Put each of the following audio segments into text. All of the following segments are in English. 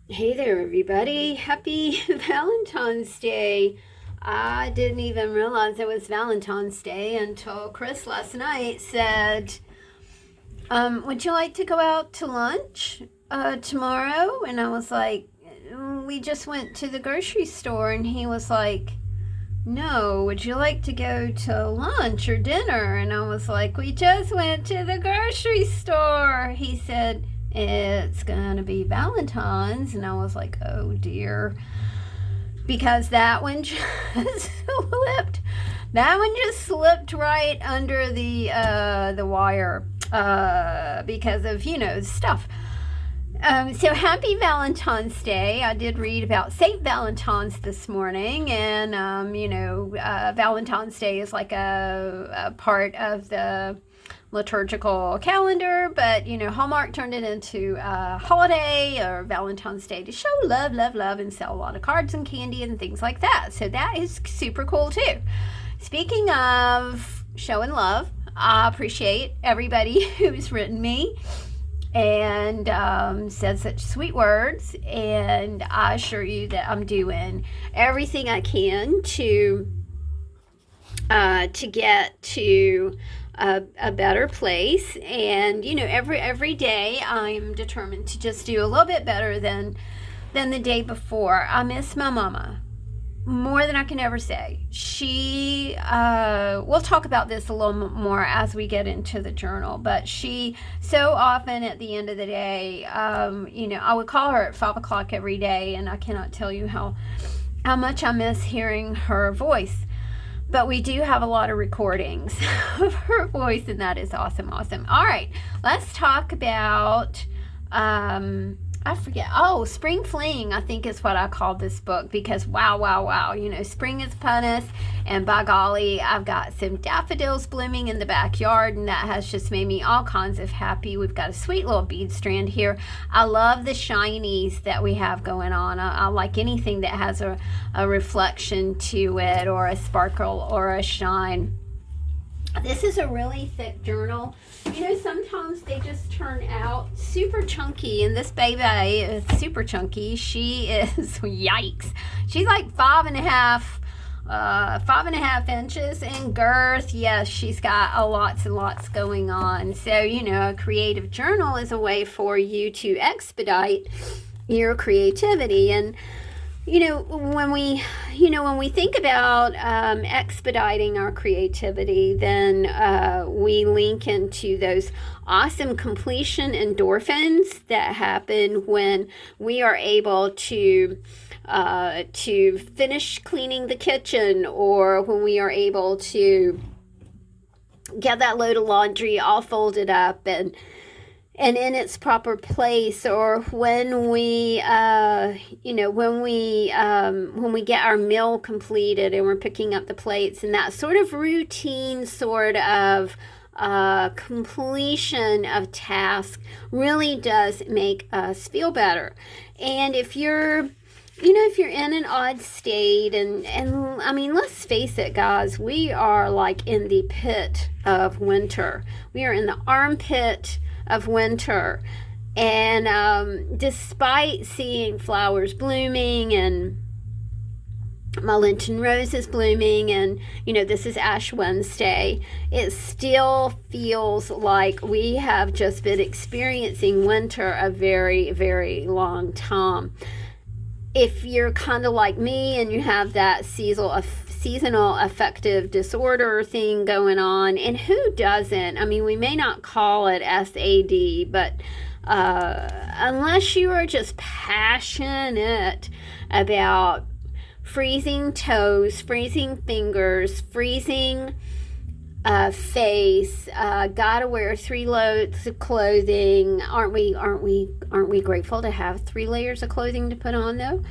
Hey there, everybody. Happy Valentine's Day. I didn't even realize it was Valentine's Day until Chris last night said, would you like to go out to lunch tomorrow? And I was like, we just went to the grocery store. And he was like, no, would you like to go to lunch or dinner? And I was like, we just went to the grocery store. He said, it's gonna be Valentine's. And I was like, oh dear. Because that one just slipped. That one just slipped right under the wire because of, stuff. So happy Valentine's Day. I did read about St. Valentine's this morning, and, Valentine's Day is like a part of the liturgical calendar, but, Hallmark turned it into a holiday or Valentine's Day to show love, love, love, and sell a lot of cards and candy and things like that. So that is super cool, too. Speaking of showing love, I appreciate everybody who's written me and said such sweet words, and I assure you that I'm doing everything I can to get to a better place. And every day I'm determined to just do a little bit better than the day before. I miss my mama more than I can ever say. We'll talk about this a little more as we get into the journal, but she so often at the end of the day, I would call her at 5 o'clock every day, and I cannot tell you how much I miss hearing her voice. But we do have a lot of recordings of her voice, and that is awesome, awesome. All right, let's talk about I forget. Oh, Spring Fling, I think is what I called this book, because wow, wow, wow. Spring is upon us, and by golly, I've got some daffodils blooming in the backyard, and that has just made me all kinds of happy. We've got a sweet little bead strand here. I love the shinies that we have going on. I like anything that has a reflection to it, or a sparkle, or a shine. This is a really thick journal. Sometimes they just turn out super chunky, and this baby is super chunky. She is, yikes. She's like 5.5 inches in girth. Yes, she's got lots and lots going on. So, a creative journal is a way for you to expedite your creativity. And when we think about expediting our creativity, then we link into those awesome completion endorphins that happen when we are able to finish cleaning the kitchen, or when we are able to get that load of laundry all folded up and in its proper place, or when we when we get our meal completed and we're picking up the plates, and that sort of routine sort of completion of task really does make us feel better. And if you're in an odd state, and I mean, let's face it, guys, we are like in the pit of winter. We are in the armpit of winter. And despite seeing flowers blooming and my Lenten roses blooming, and this is Ash Wednesday, it still feels like we have just been experiencing winter a very, very long time. If you're kind of like me and you have that seasonal affective disorder thing going on, and who doesn't? I mean, we may not call it SAD, but unless you are just passionate about freezing toes, freezing fingers, freezing face, gotta wear 3 loads of clothing. Aren't we grateful to have 3 layers of clothing to put on, though?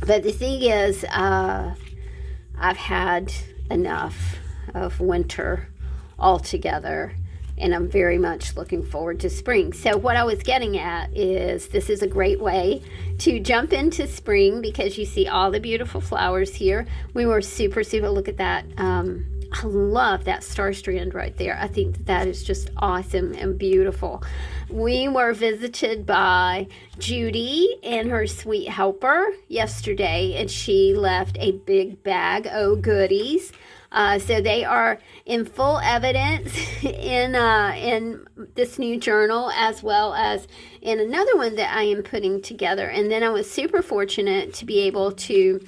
But the thing is, I've had enough of winter altogether, and I'm very much looking forward to spring. So what I was getting at is, this is a great way to jump into spring, because you see all the beautiful flowers here. We were super, look at that I love that star strand right there. I think that is just awesome and beautiful. We were visited by Judy and her sweet helper yesterday, and she left a big bag of goodies. So they are in full evidence in this new journal, as well as in another one that I am putting together. And then I was super fortunate to be able to,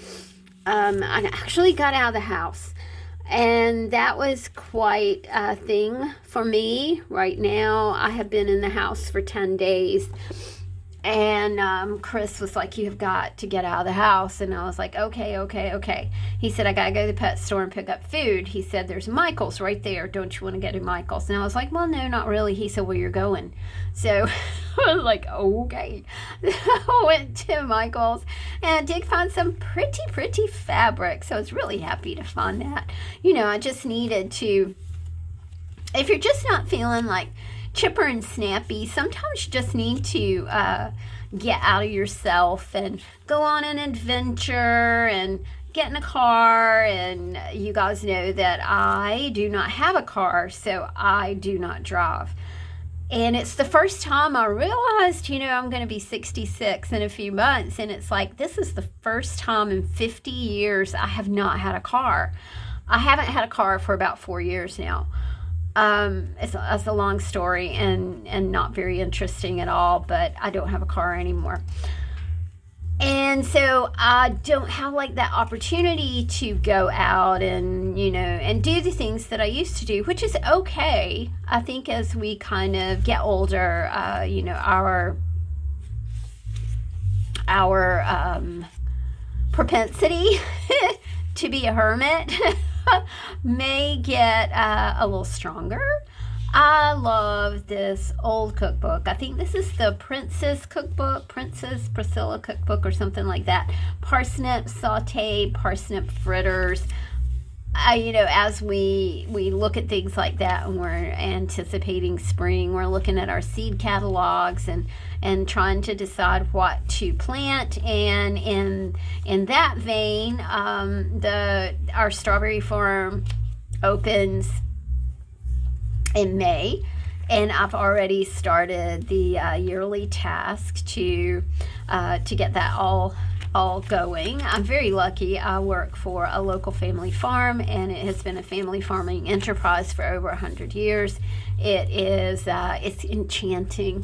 I actually got out of the house. And that was quite a thing for me. Right now, I have been in the house for 10 days. And Chris was like, you have got to get out of the house. And I was like, okay. He said, I got to go to the pet store and pick up food. He said, there's Michael's right there. Don't you want to go to Michael's? And I was like, well, no, not really. He said, well, you're going. So I was like, okay. I went to Michael's and I did find some pretty fabric. So I was really happy to find that. I just needed to, if you're just not feeling like chipper and snappy, sometimes you just need to get out of yourself and go on an adventure and get in a car. And you guys know that I do not have a car, so I do not drive. And it's the first time I realized, I'm going to be 66 in a few months. And it's like, this is the first time in 50 years I have not had a car. I haven't had a car for about 4 years now. It's a long story and not very interesting at all, but I don't have a car anymore. And so I don't have like that opportunity to go out and, and do the things that I used to do, which is okay. I think as we kind of get older, our propensity to be a hermit may get a little stronger. I love this old cookbook. I think this is the Princess Priscilla cookbook or something like that. Parsnip sauté, parsnip fritters. As we look at things like that and we're anticipating spring, we're looking at our seed catalogs and trying to decide what to plant. And in that vein, our strawberry farm opens in May, and I've already started the yearly task to get that all going. I'm very lucky. I work for a local family farm, and it has been a family farming enterprise for over 100 years. It is it's enchanting.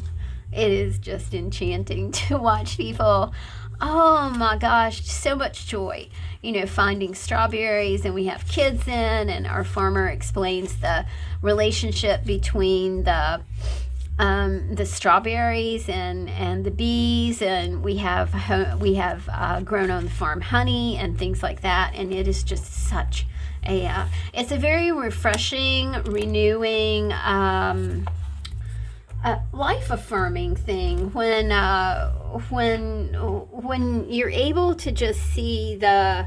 It is just enchanting to watch people. Oh my gosh, so much joy, finding strawberries, and we have kids in, and our farmer explains the relationship between the strawberries and the bees, and we have grown on the farm honey and things like that, and it is just such it's a very refreshing, renewing, life affirming thing when you're able to just see the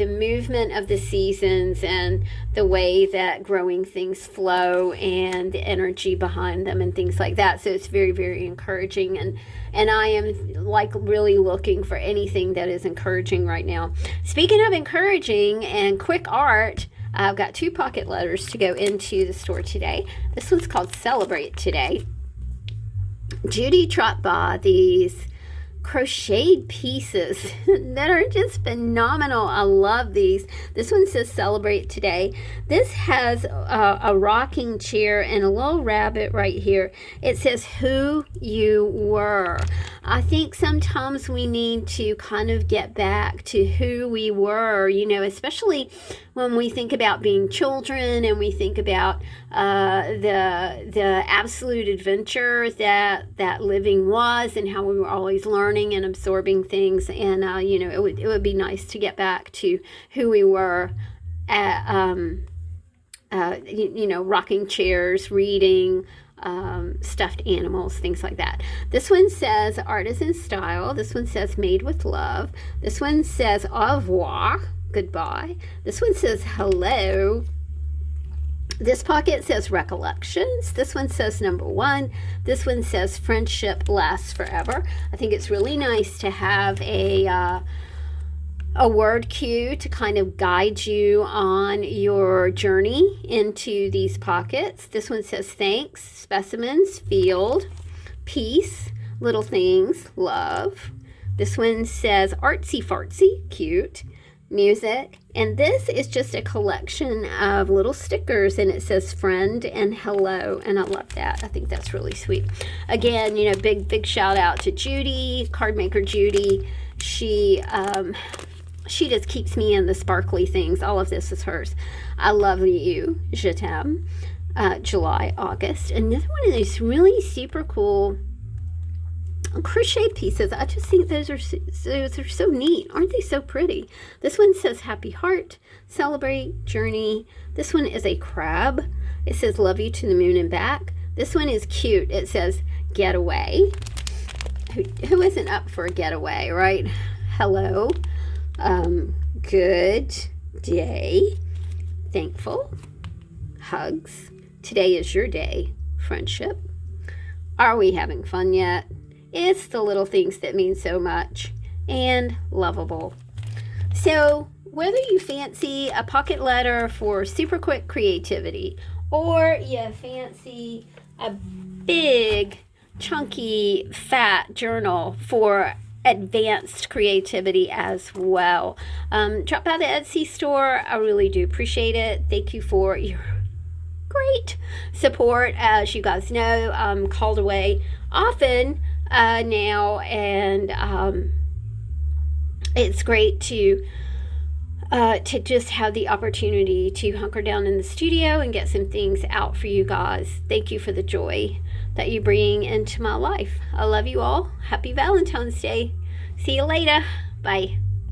movement of the seasons and the way that growing things flow and the energy behind them and things like that. So it's very, very encouraging, and I am like really looking for anything that is encouraging right now. Speaking of encouraging and quick art, I've got 2 pocket letters to go into the store today. This one's called Celebrate Today. Judy dropped by these crocheted pieces that are just phenomenal. I love these. This one says Celebrate Today. This has a rocking chair and a little rabbit right here. It says Who You Were. I think sometimes we need to kind of get back to who we were, especially when we think about being children and we think about the absolute adventure that living was, and how we were always learning and absorbing things. And it would be nice to get back to who we were at rocking chairs, reading, stuffed animals, things like that. This one says Artisan Style. This one says Made with Love. This one says Au revoir, goodbye. This one says Hello. This pocket says Recollections. This one says Number One. This one says Friendship Lasts Forever. I think it's really nice to have a a word cue to kind of guide you on your journey into these pockets. This one says thanks, specimens, field, peace, little things, love. This one says artsy fartsy, cute, music. And this is just a collection of little stickers, and it says friend and hello, and I love that. I think that's really sweet. Again, you know, big shout out to Judy, card maker Judy. She just keeps me in the sparkly things. All of this is hers. I love you, je t'aime. July, August. Another one of these really super cool crochet pieces. I just think those are so neat. Aren't they so pretty? This one says happy heart, celebrate, journey. This one is a crab. It says love you to the moon and back. This one is cute. It says getaway. Who isn't up for a getaway, right? Hello. Good day. Thankful. Hugs. Today is your day. Friendship. Are we having fun yet? It's the little things that mean so much. And lovable. So whether you fancy a pocket letter for super quick creativity, or you fancy a big, chunky, fat journal for advanced creativity as well, drop by the Etsy store. I really do appreciate it. Thank you for your great support. As you guys know, I'm called away often now, and it's great to just have the opportunity to hunker down in the studio and get some things out for you guys. Thank you for the joy that you bring into my life. I love you all. Happy Valentine's Day. See you later. Bye.